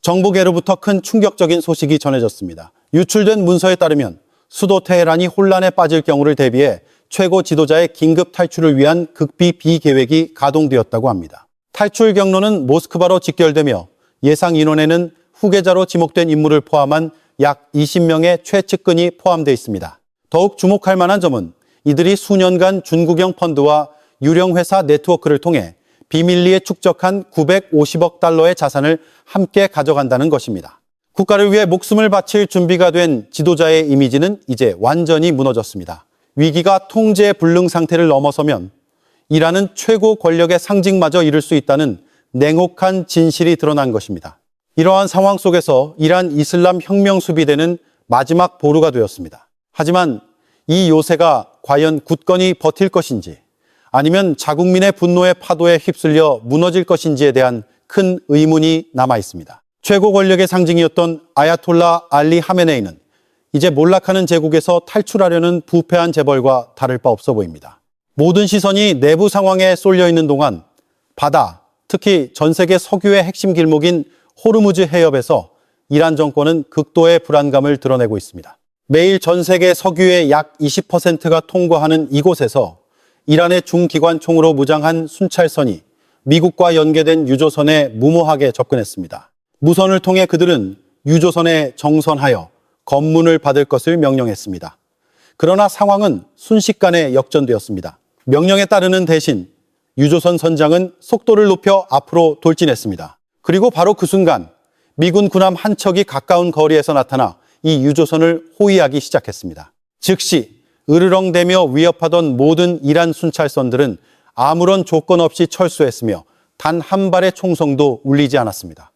정부계로부터 큰 충격적인 소식이 전해졌습니다. 유출된 문서에 따르면 수도 테헤란이 혼란에 빠질 경우를 대비해 최고 지도자의 긴급 탈출을 위한 극비 비계획이 가동되었다고 합니다. 탈출 경로는 모스크바로 직결되며 예상 인원에는 후계자로 지목된 인물을 포함한 약 20명의 최측근이 포함되어 있습니다. 더욱 주목할 만한 점은 이들이 수년간 중국형 펀드와 유령 회사 네트워크를 통해 비밀리에 축적한 950억 달러의 자산을 함께 가져간다는 것입니다. 국가를 위해 목숨을 바칠 준비가 된 지도자의 이미지는 이제 완전히 무너졌습니다. 위기가 통제 불능 상태를 넘어서면 이란은 최고 권력의 상징마저 잃을 수 있다는 냉혹한 진실이 드러난 것입니다. 이러한 상황 속에서 이란 이슬람 혁명 수비대는 마지막 보루가 되었습니다. 하지만 이 요새가 과연 굳건히 버틸 것인지 아니면 자국민의 분노의 파도에 휩쓸려 무너질 것인지에 대한 큰 의문이 남아 있습니다. 최고 권력의 상징이었던 아야톨라 알리 하메네이는 이제 몰락하는 제국에서 탈출하려는 부패한 재벌과 다를 바 없어 보입니다. 모든 시선이 내부 상황에 쏠려 있는 동안 바다, 특히 전 세계 석유의 핵심 길목인 호르무즈 해협에서 이란 정권은 극도의 불안감을 드러내고 있습니다. 매일 전 세계 석유의 약 20%가 통과하는 이곳에서 이란의 중기관총으로 무장한 순찰선이 미국과 연계된 유조선에 무모하게 접근했습니다. 무선을 통해 그들은 유조선에 정선하여 검문을 받을 것을 명령했습니다. 그러나 상황은 순식간에 역전되었습니다. 명령에 따르는 대신 유조선 선장은 속도를 높여 앞으로 돌진했습니다. 그리고 바로 그 순간 미군 군함 한 척이 가까운 거리에서 나타나 이 유조선을 호위하기 시작했습니다. 즉시 으르렁대며 위협하던 모든 이란 순찰선들은 아무런 조건 없이 철수했으며 단 한 발의 총성도 울리지 않았습니다.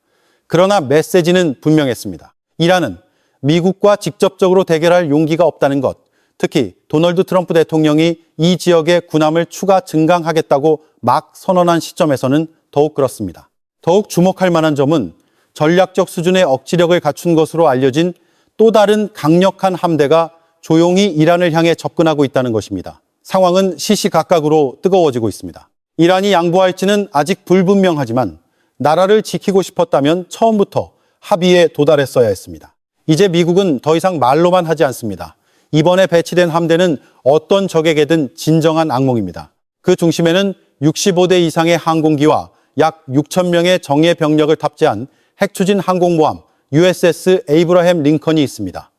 그러나 메시지는 분명했습니다. 이란은 미국과 직접적으로 대결할 용기가 없다는 것, 특히 도널드 트럼프 대통령이 이 지역의 군함을 추가 증강하겠다고 막 선언한 시점에서는 더욱 그렇습니다. 더욱 주목할 만한 점은 전략적 수준의 억지력을 갖춘 것으로 알려진 또 다른 강력한 함대가 조용히 이란을 향해 접근하고 있다는 것입니다. 상황은 시시각각으로 뜨거워지고 있습니다. 이란이 양보할지는 아직 불분명하지만 나라를 지키고 싶었다면 처음부터 합의에 도달했어야 했습니다. 이제 미국은 더 이상 말로만 하지 않습니다. 이번에 배치된 함대는 어떤 적에게든 진정한 악몽입니다. 그 중심에는 65대 이상의 항공기와 약 6천 명의 정예 병력을 탑재한 핵추진 항공모함 USS 에이브라햄 링컨이 있습니다.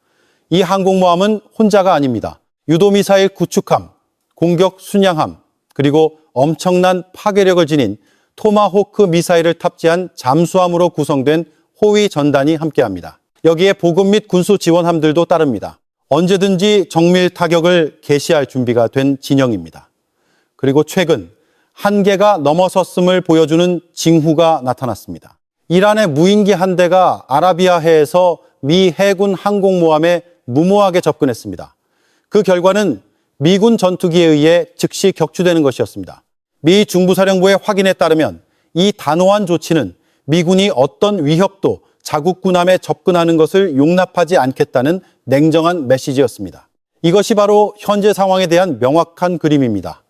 이 항공모함은 혼자가 아닙니다. 유도미사일 구축함, 공격 순양함, 그리고 엄청난 파괴력을 지닌 토마호크 미사일을 탑재한 잠수함으로 구성된 호위 전단이 함께합니다. 여기에 보급 및 군수 지원함들도 따릅니다. 언제든지 정밀 타격을 개시할 준비가 된 진영입니다. 그리고 최근 한계가 넘어섰음을 보여주는 징후가 나타났습니다. 이란의 무인기 한 대가 아라비아해에서 미 해군 항공모함에 무모하게 접근했습니다. 그 결과는 미군 전투기에 의해 즉시 격추되는 것이었습니다. 미 중부사령부의 확인에 따르면 이 단호한 조치는 미군이 어떤 위협도 자국 군함에 접근하는 것을 용납하지 않겠다는 냉정한 메시지였습니다. 이것이 바로 현재 상황에 대한 명확한 그림입니다.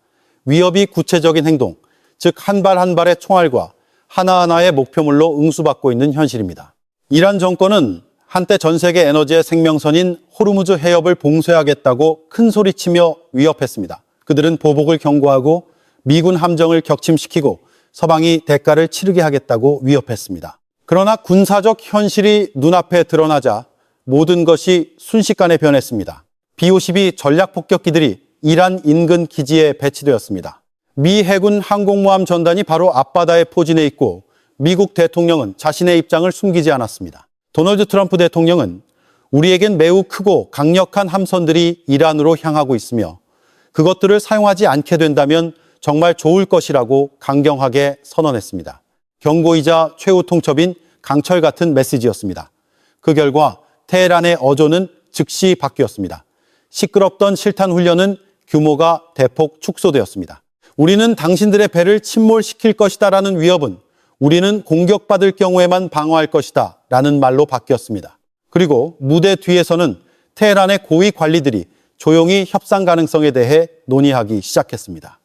위협이 구체적인 행동, 즉 한 발 한 발의 총알과 하나하나의 목표물로 응수받고 있는 현실입니다. 이란 정권은 한때 전 세계 에너지의 생명선인 호르무즈 해협을 봉쇄하겠다고 큰 소리치며 위협했습니다. 그들은 보복을 경고하고 미군 함정을 격침시키고 서방이 대가를 치르게 하겠다고 위협했습니다. 그러나 군사적 현실이 눈앞에 드러나자 모든 것이 순식간에 변했습니다. B-52 전략폭격기들이 이란 인근 기지에 배치되었습니다. 미 해군 항공모함 전단이 바로 앞바다에 포진해 있고 미국 대통령은 자신의 입장을 숨기지 않았습니다. 도널드 트럼프 대통령은 우리에겐 매우 크고 강력한 함선들이 이란으로 향하고 있으며 그것들을 사용하지 않게 된다면 정말 좋을 것이라고 강경하게 선언했습니다. 경고이자 최후 통첩인 강철 같은 메시지였습니다. 그 결과 테헤란의 어조는 즉시 바뀌었습니다. 시끄럽던 실탄 훈련은 규모가 대폭 축소되었습니다. 우리는 당신들의 배를 침몰시킬 것이다라는 위협은 우리는 공격받을 경우에만 방어할 것이다 라는 말로 바뀌었습니다. 그리고 무대 뒤에서는 테헤란의 고위 관리들이 조용히 협상 가능성에 대해 논의하기 시작했습니다.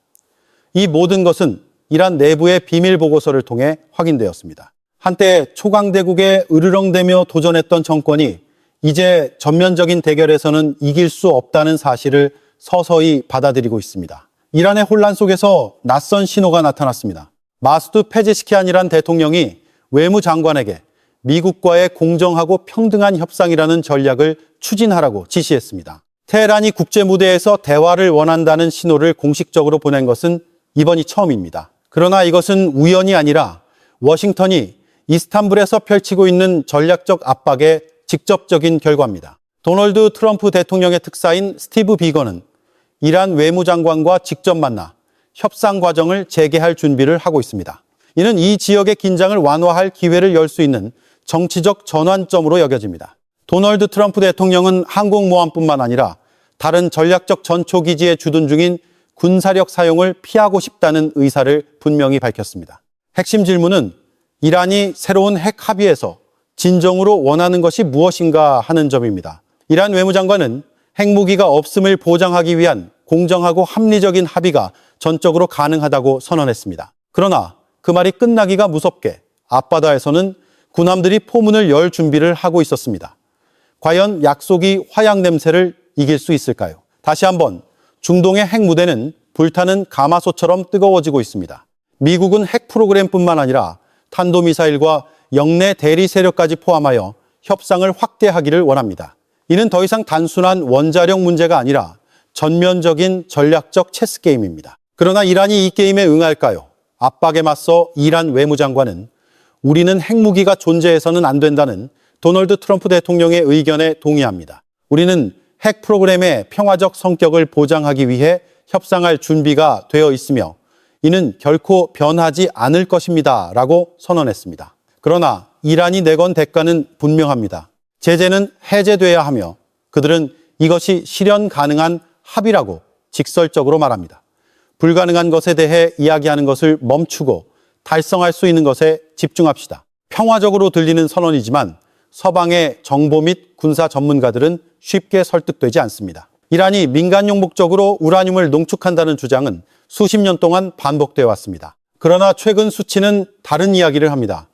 이 모든 것은 이란 내부의 비밀 보고서를 통해 확인되었습니다. 한때 초강대국에 으르렁대며 도전했던 정권이 이제 전면적인 대결에서는 이길 수 없다는 사실을 서서히 받아들이고 있습니다. 이란의 혼란 속에서 낯선 신호가 나타났습니다. 마수드 페제시키안이란 대통령이 외무장관에게 미국과의 공정하고 평등한 협상이라는 전략을 추진하라고 지시했습니다. 테헤란이 국제 무대에서 대화를 원한다는 신호를 공식적으로 보낸 것은 이번이 처음입니다. 그러나 이것은 우연이 아니라 워싱턴이 이스탄불에서 펼치고 있는 전략적 압박의 직접적인 결과입니다. 도널드 트럼프 대통령의 특사인 스티브 비건은 이란 외무장관과 직접 만나 협상 과정을 재개할 준비를 하고 있습니다. 이는 이 지역의 긴장을 완화할 기회를 열 수 있는 정치적 전환점으로 여겨집니다. 도널드 트럼프 대통령은 항공모함뿐만 아니라 다른 전략적 전초기지에 주둔 중인 군사력 사용을 피하고 싶다는 의사를 분명히 밝혔습니다. 핵심 질문은 이란이 새로운 핵 합의에서 진정으로 원하는 것이 무엇인가 하는 점입니다. 이란 외무장관은 핵무기가 없음을 보장하기 위한 공정하고 합리적인 합의가 전적으로 가능하다고 선언했습니다. 그러나 그 말이 끝나기가 무섭게 앞바다에서는 군함들이 포문을 열 준비를 하고 있었습니다. 과연 약속이 화약 냄새를 이길 수 있을까요? 다시 한번 중동의 핵 무대는 불타는 가마솥처럼 뜨거워지고 있습니다. 미국은 핵 프로그램뿐만 아니라 탄도미사일과 영내 대리 세력까지 포함하여 협상을 확대하기를 원합니다. 이는 더 이상 단순한 원자력 문제가 아니라 전면적인 전략적 체스게임입니다. 그러나 이란이 이 게임에 응할까요? 압박에 맞서 이란 외무장관은 우리는 핵무기가 존재해서는 안 된다는 도널드 트럼프 대통령의 의견에 동의합니다. 우리는 핵 프로그램의 평화적 성격을 보장하기 위해 협상할 준비가 되어 있으며 이는 결코 변하지 않을 것입니다. 라고 선언했습니다. 그러나 이란이 내건 대가는 분명합니다. 제재는 해제돼야 하며 그들은 이것이 실현 가능한 합의라고 직설적으로 말합니다. 불가능한 것에 대해 이야기하는 것을 멈추고 달성할 수 있는 것에 집중합시다. 평화적으로 들리는 선언이지만 서방의 정보 및 군사 전문가들은 쉽게 설득되지 않습니다. 이란이 민간용 목적으로 우라늄을 농축한다는 주장은 수십 년 동안 반복되어 왔습니다. 그러나 최근 수치는 다른 이야기를 합니다.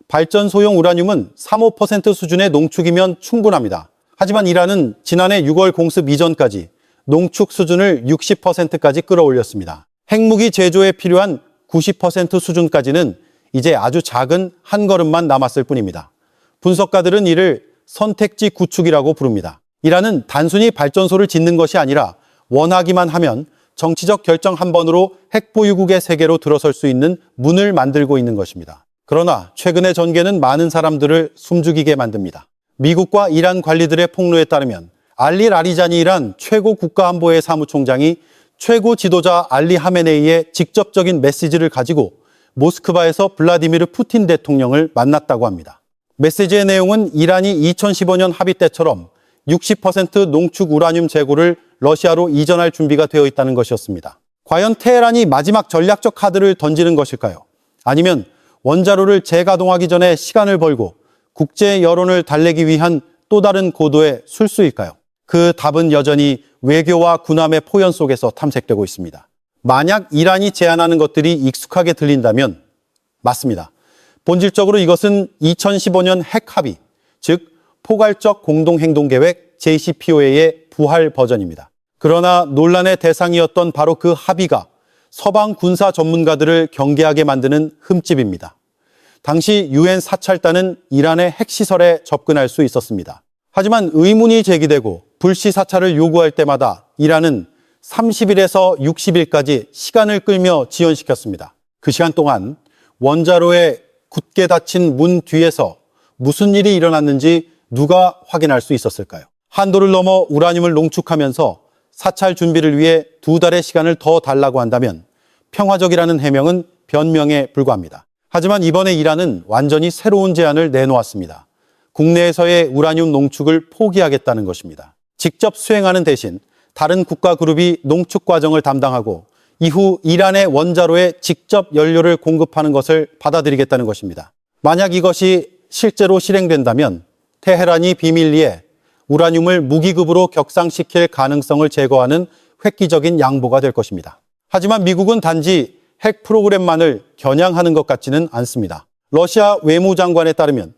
발전소용 우라늄은 3~5% 수준의 농축이면 충분합니다. 하지만 이란은 지난해 6월 공습 이전까지 농축 수준을 60%까지 끌어올렸습니다. 핵무기 제조에 필요한 90% 수준까지는 이제 아주 작은 한 걸음만 남았을 뿐입니다. 분석가들은 이를 선택지 구축이라고 부릅니다. 이란은 단순히 발전소를 짓는 것이 아니라 원하기만 하면 정치적 결정 한 번으로 핵보유국의 세계로 들어설 수 있는 문을 만들고 있는 것입니다. 그러나 최근의 전개는 많은 사람들을 숨죽이게 만듭니다. 미국과 이란 관리들의 폭로에 따르면 알리 라리자니란 최고 국가안보회 사무총장이 최고 지도자 알리 하메네이의 직접적인 메시지를 가지고 모스크바에서 블라디미르 푸틴 대통령을 만났다고 합니다. 메시지의 내용은 이란이 2015년 합의 때처럼 60% 농축 우라늄 재고를 러시아로 이전할 준비가 되어 있다는 것이었습니다. 과연 테헤란이 마지막 전략적 카드를 던지는 것일까요? 아니면 원자로를 재가동하기 전에 시간을 벌고 국제 여론을 달래기 위한 또 다른 고도의 술수일까요? 그 답은 여전히 외교와 군함의 포연 속에서 탐색되고 있습니다. 만약 이란이 제안하는 것들이 익숙하게 들린다면 맞습니다. 본질적으로 이것은 2015년 핵 합의, 즉 포괄적 공동행동계획 JCPOA의 부활 버전입니다. 그러나 논란의 대상이었던 바로 그 합의가 서방 군사 전문가들을 경계하게 만드는 흠집입니다. 당시 유엔 사찰단은 이란의 핵시설에 접근할 수 있었습니다. 하지만 의문이 제기되고 불시 사찰을 요구할 때마다 이란은 30일에서 60일까지 시간을 끌며 지연시켰습니다. 그 시간 동안 원자로에 굳게 닫힌 문 뒤에서 무슨 일이 일어났는지 누가 확인할 수 있었을까요? 한도를 넘어 우라늄을 농축하면서 사찰 준비를 위해 2달의 시간을 더 달라고 한다면 평화적이라는 해명은 변명에 불과합니다. 하지만 이번에 이란은 완전히 새로운 제안을 내놓았습니다. 국내에서의 우라늄 농축을 포기하겠다는 것입니다. 직접 수행하는 대신 다른 국가 그룹이 농축 과정을 담당하고 이후 이란의 원자로에 직접 연료를 공급하는 것을 받아들이겠다는 것입니다. 만약 이것이 실제로 실행된다면 테헤란이 비밀리에 우라늄을 무기급으로 격상시킬 가능성을 제거하는 획기적인 양보가 될 것입니다. 하지만 미국은 단지 핵 프로그램만을 겨냥하는 것 같지는 않습니다. 러시아 외무장관에 따르면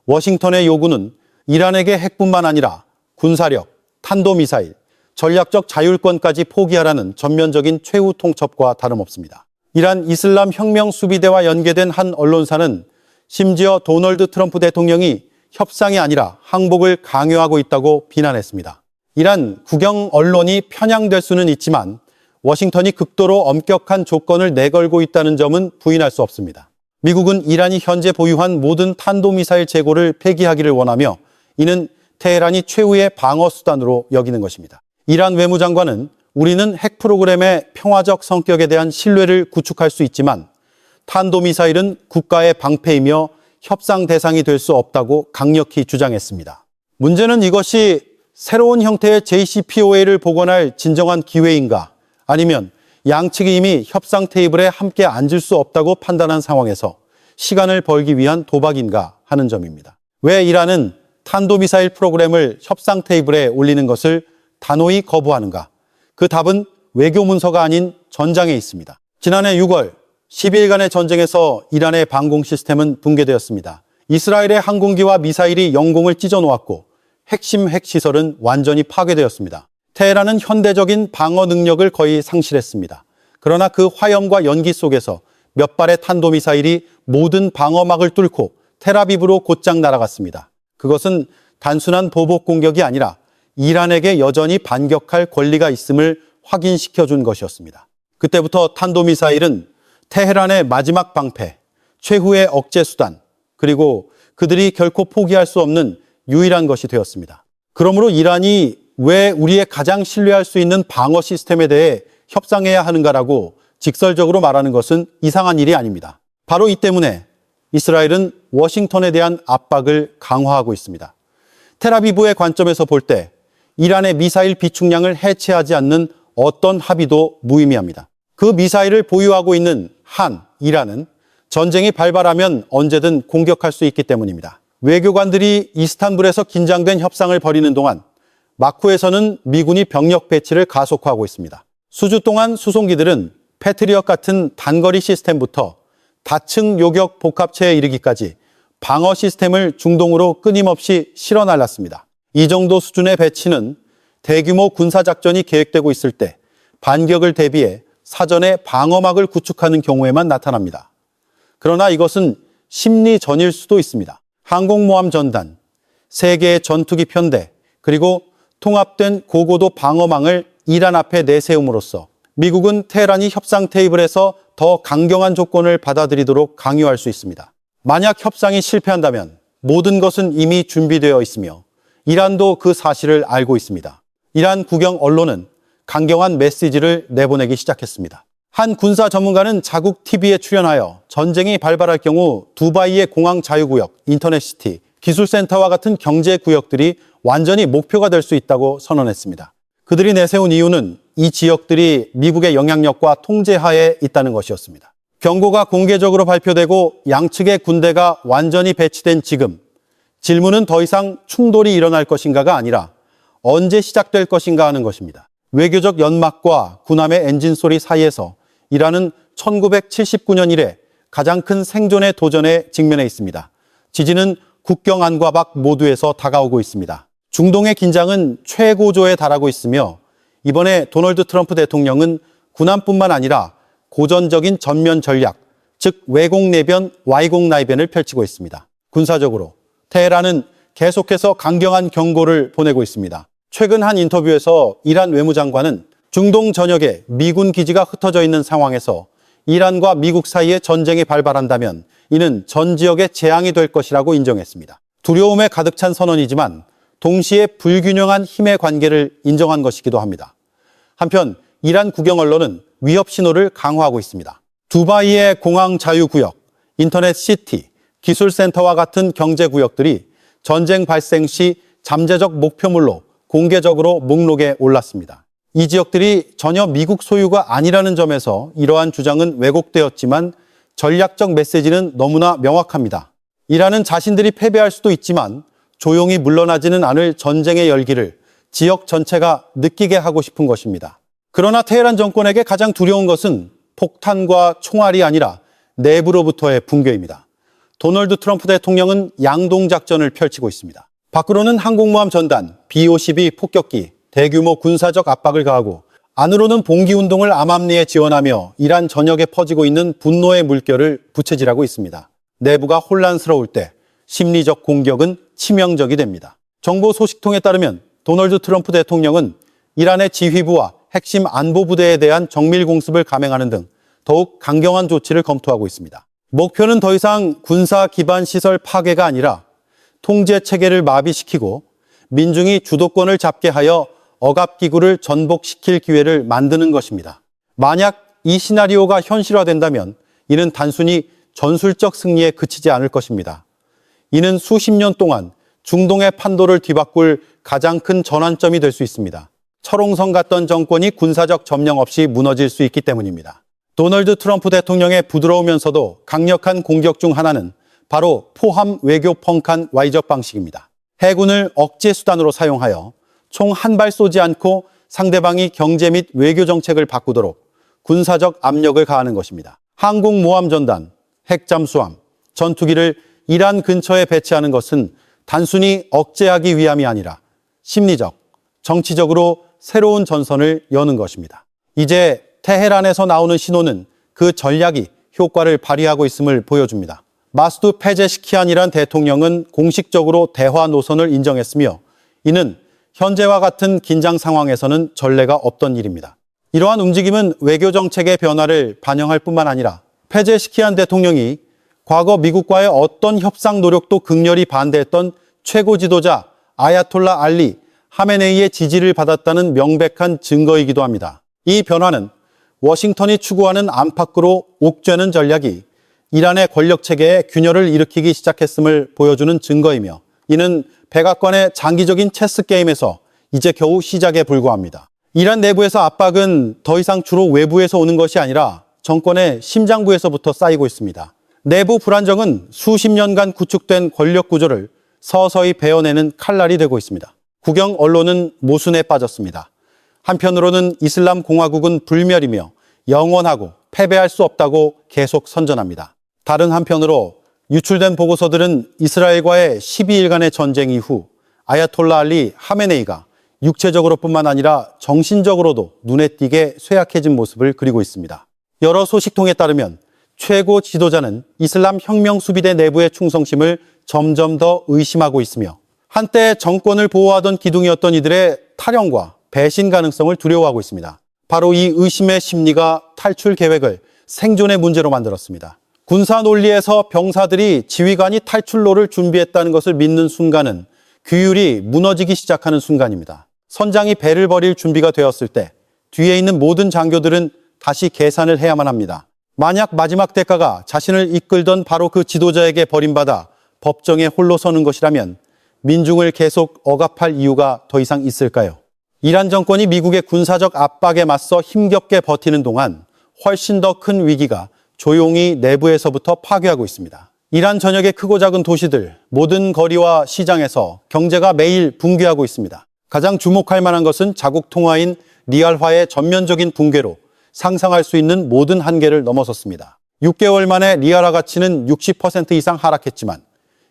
워싱턴의 요구는 이란에게 핵뿐만 아니라 군사력, 탄도미사일, 전략적 자율권까지 포기하라는 전면적인 최후 통첩과 다름없습니다. 이란 이슬람 혁명 수비대와 연계된 한 언론사는 심지어 도널드 트럼프 대통령이 협상이 아니라 항복을 강요하고 있다고 비난했습니다. 이란 국영 언론이 편향될 수는 있지만 워싱턴이 극도로 엄격한 조건을 내걸고 있다는 점은 부인할 수 없습니다. 미국은 이란이 현재 보유한 모든 탄도미사일 재고를 폐기하기를 원하며 이는 테헤란이 최후의 방어 수단으로 여기는 것입니다. 이란 외무장관은 우리는 핵 프로그램의 평화적 성격에 대한 신뢰를 구축할 수 있지만 탄도미사일은 국가의 방패이며 협상 대상이 될 수 없다고 강력히 주장했습니다. 문제는 이것이 새로운 형태의 JCPOA를 복원할 진정한 기회인가 아니면 양측이 이미 협상 테이블에 함께 앉을 수 없다고 판단한 상황에서 시간을 벌기 위한 도박인가 하는 점입니다. 왜 이란은 탄도미사일 프로그램을 협상 테이블에 올리는 것을 단호히 거부하는가? 그 답은 외교 문서가 아닌 전장에 있습니다. 지난해 6월 12일간의 전쟁에서 이란의 방공 시스템은 붕괴되었습니다. 이스라엘의 항공기와 미사일이 영공을 찢어놓았고 핵심 핵시설은 완전히 파괴되었습니다. 테헤란은 현대적인 방어 능력을 거의 상실했습니다. 그러나 그 화염과 연기 속에서 몇 발의 탄도미사일이 모든 방어막을 뚫고 텔아비브로 곧장 날아갔습니다. 그것은 단순한 보복 공격이 아니라 이란에게 여전히 반격할 권리가 있음을 확인시켜준 것이었습니다. 그때부터 탄도미사일은 테헤란의 마지막 방패, 최후의 억제 수단, 그리고 그들이 결코 포기할 수 없는 유일한 것이 되었습니다. 그러므로 이란이 왜 우리의 가장 신뢰할 수 있는 방어 시스템에 대해 협상해야 하는가라고 직설적으로 말하는 것은 이상한 일이 아닙니다. 바로 이 때문에 이스라엘은 워싱턴에 대한 압박을 강화하고 있습니다. 텔아비브의 관점에서 볼 때 이란의 미사일 비축량을 해체하지 않는 어떤 합의도 무의미합니다. 그 미사일을 보유하고 있는 이란은 전쟁이 발발하면 언제든 공격할 수 있기 때문입니다. 외교관들이 이스탄불에서 긴장된 협상을 벌이는 동안 마쿠에서는 미군이 병력 배치를 가속화하고 있습니다. 수주 동안 수송기들은 패트리엇 같은 단거리 시스템부터 다층 요격 복합체에 이르기까지 방어 시스템을 중동으로 끊임없이 실어 날랐습니다. 이 정도 수준의 배치는 대규모 군사작전이 계획되고 있을 때 반격을 대비해 사전에 방어막을 구축하는 경우에만 나타납니다. 그러나 이것은 심리전일 수도 있습니다. 항공모함 전단, 3개의 전투기 편대, 그리고 통합된 고고도 방어망을 이란 앞에 내세움으로써 미국은 테헤란이 협상 테이블에서 더 강경한 조건을 받아들이도록 강요할 수 있습니다. 만약 협상이 실패한다면 모든 것은 이미 준비되어 있으며 이란도 그 사실을 알고 있습니다. 이란 국영 언론은 강경한 메시지를 내보내기 시작했습니다. 한 군사 전문가는 자국 TV에 출연하여 전쟁이 발발할 경우 두바이의 공항 자유구역, 인터넷시티, 기술센터와 같은 경제구역들이 완전히 목표가 될 수 있다고 선언했습니다. 그들이 내세운 이유는 이 지역들이 미국의 영향력과 통제하에 있다는 것이었습니다. 경고가 공개적으로 발표되고 양측의 군대가 완전히 배치된 지금, 질문은 더 이상 충돌이 일어날 것인가가 아니라 언제 시작될 것인가 하는 것입니다. 외교적 연막과 군함의 엔진 소리 사이에서 이란은 1979년 이래 가장 큰 생존의 도전에 직면해 있습니다. 지진은 국경 안과 밖 모두에서 다가오고 있습니다. 중동의 긴장은 최고조에 달하고 있으며 이번에 도널드 트럼프 대통령은 군함뿐만 아니라 고전적인 전면 전략, 즉 외공 내변, 와이공 나이변을 펼치고 있습니다. 군사적으로 테헤란은 계속해서 강경한 경고를 보내고 있습니다. 최근 한 인터뷰에서 이란 외무장관은 중동 전역에 미군 기지가 흩어져 있는 상황에서 이란과 미국 사이에 전쟁이 발발한다면 이는 전 지역의 재앙이 될 것이라고 인정했습니다. 두려움에 가득 찬 선언이지만 동시에 불균형한 힘의 관계를 인정한 것이기도 합니다. 한편 이란 국영 언론은 위협 신호를 강화하고 있습니다. 두바이의 공항 자유구역, 인터넷 시티, 기술센터와 같은 경제구역들이 전쟁 발생 시 잠재적 목표물로 공개적으로 목록에 올랐습니다. 이 지역들이 전혀 미국 소유가 아니라는 점에서 이러한 주장은 왜곡되었지만 전략적 메시지는 너무나 명확합니다. 이란은 자신들이 패배할 수도 있지만 조용히 물러나지는 않을 전쟁의 열기를 지역 전체가 느끼게 하고 싶은 것입니다. 그러나 테헤란 정권에게 가장 두려운 것은 폭탄과 총알이 아니라 내부로부터의 붕괴입니다. 도널드 트럼프 대통령은 양동작전을 펼치고 있습니다. 밖으로는 항공모함 전단, B-52 폭격기, 대규모 군사적 압박을 가하고 안으로는 봉기운동을 암암리에 지원하며 이란 전역에 퍼지고 있는 분노의 물결을 부채질하고 있습니다. 내부가 혼란스러울 때 심리적 공격은 치명적이 됩니다. 정보 소식통에 따르면 도널드 트럼프 대통령은 이란의 지휘부와 핵심 안보부대에 대한 정밀 공습을 감행하는 등 더욱 강경한 조치를 검토하고 있습니다. 목표는 더 이상 군사 기반 시설 파괴가 아니라 통제 체계를 마비시키고 민중이 주도권을 잡게 하여 억압기구를 전복시킬 기회를 만드는 것입니다. 만약 이 시나리오가 현실화된다면 이는 단순히 전술적 승리에 그치지 않을 것입니다. 이는 수십 년 동안 중동의 판도를 뒤바꿀 가장 큰 전환점이 될 수 있습니다. 철옹성 같던 정권이 군사적 점령 없이 무너질 수 있기 때문입니다. 도널드 트럼프 대통령의 부드러우면서도 강력한 공격 중 하나는 바로 포함 외교 펑칸 와이적 방식입니다. 해군을 억제 수단으로 사용하여 총 한 발 쏘지 않고 상대방이 경제 및 외교 정책을 바꾸도록 군사적 압력을 가하는 것입니다. 항공모함 전단, 핵잠수함, 전투기를 이란 근처에 배치하는 것은 단순히 억제하기 위함이 아니라 심리적, 정치적으로 새로운 전선을 여는 것입니다. 이제 테헤란에서 나오는 신호는 그 전략이 효과를 발휘하고 있음을 보여줍니다. 마수드 페제시키안이란 대통령은 공식적으로 대화 노선을 인정했으며 이는 현재와 같은 긴장 상황에서는 전례가 없던 일입니다. 이러한 움직임은 외교 정책의 변화를 반영할 뿐만 아니라 페제시키안 대통령이 과거 미국과의 어떤 협상 노력도 극렬히 반대했던 최고 지도자 아야톨라 알리 하메네이의 지지를 받았다는 명백한 증거이기도 합니다. 이 변화는 워싱턴이 추구하는 안팎으로 옥죄는 전략이 이란의 권력 체계에 균열을 일으키기 시작했음을 보여주는 증거이며 이는 백악관의 장기적인 체스 게임에서 이제 겨우 시작에 불과합니다. 이란 내부에서 압박은 더 이상 주로 외부에서 오는 것이 아니라 정권의 심장부에서부터 쌓이고 있습니다. 내부 불안정은 수십 년간 구축된 권력 구조를 서서히 베어내는 칼날이 되고 있습니다. 국영 언론은 모순에 빠졌습니다. 한편으로는 이슬람 공화국은 불멸이며 영원하고 패배할 수 없다고 계속 선전합니다. 다른 한편으로 유출된 보고서들은 이스라엘과의 12일간의 전쟁 이후 아야톨라 알리 하메네이가 육체적으로뿐만 아니라 정신적으로도 눈에 띄게 쇠약해진 모습을 그리고 있습니다. 여러 소식통에 따르면 최고 지도자는 이슬람 혁명 수비대 내부의 충성심을 점점 더 의심하고 있으며 한때 정권을 보호하던 기둥이었던 이들의 탈영과 배신 가능성을 두려워하고 있습니다. 바로 이 의심의 심리가 탈출 계획을 생존의 문제로 만들었습니다. 군사 논리에서 병사들이 지휘관이 탈출로를 준비했다는 것을 믿는 순간은 규율이 무너지기 시작하는 순간입니다. 선장이 배를 버릴 준비가 되었을 때 뒤에 있는 모든 장교들은 다시 계산을 해야만 합니다. 만약 마지막 대가가 자신을 이끌던 바로 그 지도자에게 버림받아 법정에 홀로 서는 것이라면 민중을 계속 억압할 이유가 더 이상 있을까요? 이란 정권이 미국의 군사적 압박에 맞서 힘겹게 버티는 동안 훨씬 더 큰 위기가 조용히 내부에서부터 파괴하고 있습니다. 이란 전역의 크고 작은 도시들, 모든 거리와 시장에서 경제가 매일 붕괴하고 있습니다. 가장 주목할 만한 것은 자국 통화인 리알화의 전면적인 붕괴로 상상할 수 있는 모든 한계를 넘어섰습니다. 6개월 만에 리알화 가치는 60% 이상 하락했지만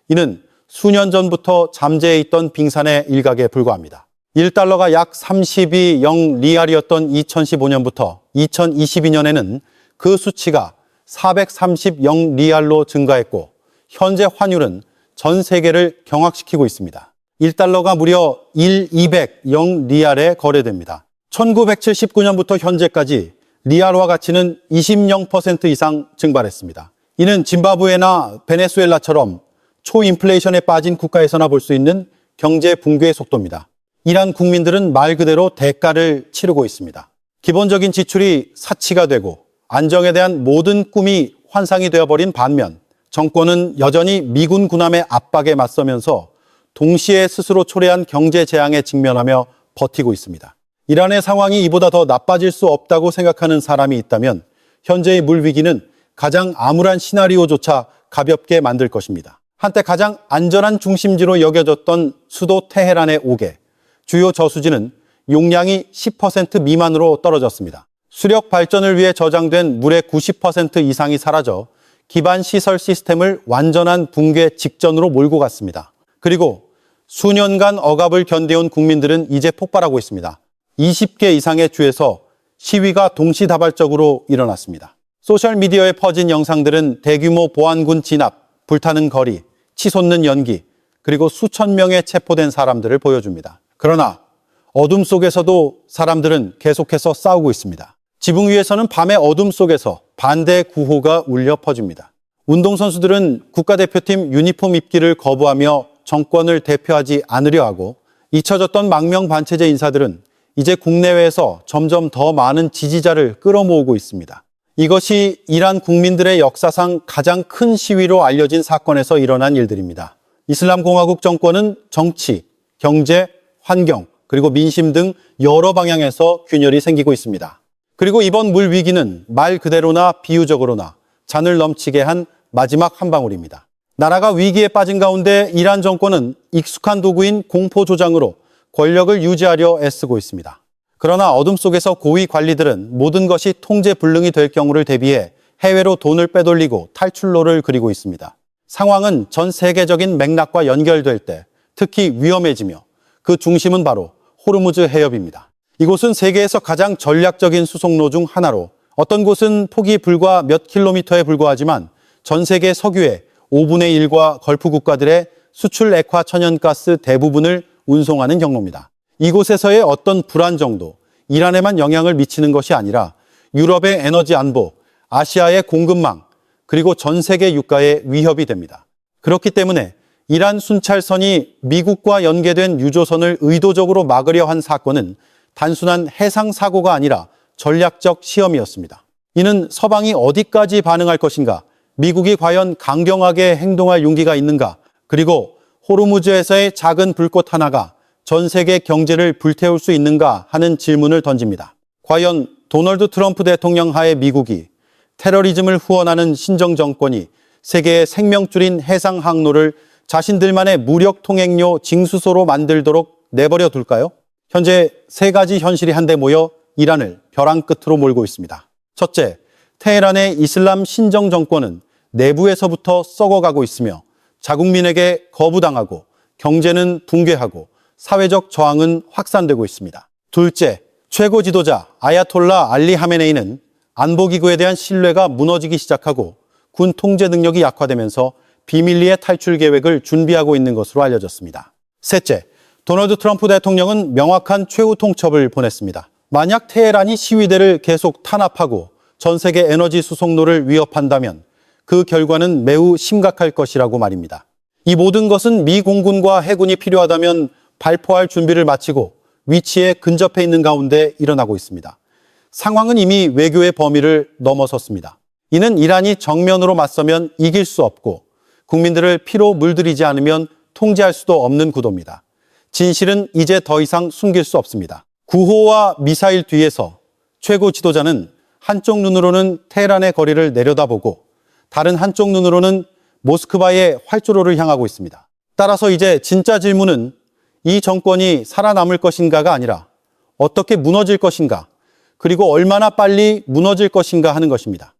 이는 수년 전부터 잠재해 있던 빙산의 일각에 불과합니다. 1달러가 약 32영 리알이었던 2015년부터 2022년에는 그 수치가 430영 리알로 증가했고 현재 환율은 전 세계를 경악시키고 있습니다. 1달러가 무려 200영 리알에 거래됩니다. 1979년부터 현재까지 리알화 가치는 20% 이상 증발했습니다. 이는 짐바브웨나 베네수엘라처럼 초인플레이션에 빠진 국가에서나 볼 수 있는 경제 붕괴의 속도입니다. 이란 국민들은 말 그대로 대가를 치르고 있습니다. 기본적인 지출이 사치가 되고 안정에 대한 모든 꿈이 환상이 되어버린 반면 정권은 여전히 미군 군함의 압박에 맞서면서 동시에 스스로 초래한 경제 재앙에 직면하며 버티고 있습니다. 이란의 상황이 이보다 더 나빠질 수 없다고 생각하는 사람이 있다면 현재의 물위기는 가장 암울한 시나리오조차 가볍게 만들 것입니다. 한때 가장 안전한 중심지로 여겨졌던 수도 테헤란의 옥에 주요 저수지는 용량이 10% 미만으로 떨어졌습니다. 수력 발전을 위해 저장된 물의 90% 이상이 사라져 기반 시설 시스템을 완전한 붕괴 직전으로 몰고 갔습니다. 그리고 수년간 억압을 견뎌온 국민들은 이제 폭발하고 있습니다. 20개 이상의 주에서 시위가 동시다발적으로 일어났습니다. 소셜미디어에 퍼진 영상들은 대규모 보안군 진압, 불타는 거리, 치솟는 연기, 그리고 수천 명의 체포된 사람들을 보여줍니다. 그러나 어둠 속에서도 사람들은 계속해서 싸우고 있습니다. 지붕 위에서는 밤의 어둠 속에서 반대 구호가 울려 퍼집니다. 운동선수들은 국가대표팀 유니폼 입기를 거부하며 정권을 대표하지 않으려 하고, 잊혀졌던 망명 반체제 인사들은 이제 국내외에서 점점 더 많은 지지자를 끌어모으고 있습니다. 이것이 이란 국민들의 역사상 가장 큰 시위로 알려진 사건에서 일어난 일들입니다. 이슬람공화국 정권은 정치, 경제, 환경, 그리고 민심 등 여러 방향에서 균열이 생기고 있습니다. 그리고 이번 물 위기는 말 그대로나 비유적으로나 잔을 넘치게 한 마지막 한 방울입니다. 나라가 위기에 빠진 가운데 이란 정권은 익숙한 도구인 공포 조장으로 권력을 유지하려 애쓰고 있습니다. 그러나 어둠 속에서 고위 관리들은 모든 것이 통제 불능이 될 경우를 대비해 해외로 돈을 빼돌리고 탈출로를 그리고 있습니다. 상황은 전 세계적인 맥락과 연결될 때 특히 위험해지며, 그 중심은 바로 호르무즈 해협입니다. 이곳은 세계에서 가장 전략적인 수송로 중 하나로, 어떤 곳은 폭이 불과 몇 킬로미터에 불과하지만 전 세계 석유의 5분의 1과 걸프 국가들의 수출 액화 천연가스 대부분을 운송하는 경로입니다. 이곳에서의 어떤 불안정도, 이란에만 영향을 미치는 것이 아니라 유럽의 에너지 안보, 아시아의 공급망, 그리고 전 세계 유가에 위협이 됩니다. 그렇기 때문에 이란 순찰선이 미국과 연계된 유조선을 의도적으로 막으려 한 사건은 단순한 해상 사고가 아니라 전략적 시험이었습니다. 이는 서방이 어디까지 반응할 것인가, 미국이 과연 강경하게 행동할 용기가 있는가, 그리고 호르무즈에서의 작은 불꽃 하나가 전 세계 경제를 불태울 수 있는가 하는 질문을 던집니다. 과연 도널드 트럼프 대통령 하에 미국이 테러리즘을 후원하는 신정정권이 세계의 생명줄인 해상 항로를 자신들만의 무력 통행료 징수소로 만들도록 내버려 둘까요? 현재 세 가지 현실이 한데 모여 이란을 벼랑 끝으로 몰고 있습니다. 첫째, 테헤란의 이슬람 신정정권은 내부에서부터 썩어가고 있으며 자국민에게 거부당하고 경제는 붕괴하고 사회적 저항은 확산되고 있습니다. 둘째, 최고 지도자 아야톨라 알리 하메네이는 안보기구에 대한 신뢰가 무너지기 시작하고 군 통제 능력이 약화되면서 비밀리에 탈출 계획을 준비하고 있는 것으로 알려졌습니다. 셋째, 도널드 트럼프 대통령은 명확한 최후 통첩을 보냈습니다. 만약 테헤란이 시위대를 계속 탄압하고 전 세계 에너지 수송로를 위협한다면 그 결과는 매우 심각할 것이라고 말입니다. 이 모든 것은 미 공군과 해군이 필요하다면 발포할 준비를 마치고 위치에 근접해 있는 가운데 일어나고 있습니다. 상황은 이미 외교의 범위를 넘어섰습니다. 이는 이란이 정면으로 맞서면 이길 수 없고 국민들을 피로 물들이지 않으면 통제할 수도 없는 구도입니다. 진실은 이제 더 이상 숨길 수 없습니다. 구호와 미사일 뒤에서 최고 지도자는 한쪽 눈으로는 테헤란의 거리를 내려다보고 다른 한쪽 눈으로는 모스크바의 활주로를 향하고 있습니다. 따라서 이제 진짜 질문은 이 정권이 살아남을 것인가가 아니라 어떻게 무너질 것인가, 그리고 얼마나 빨리 무너질 것인가 하는 것입니다.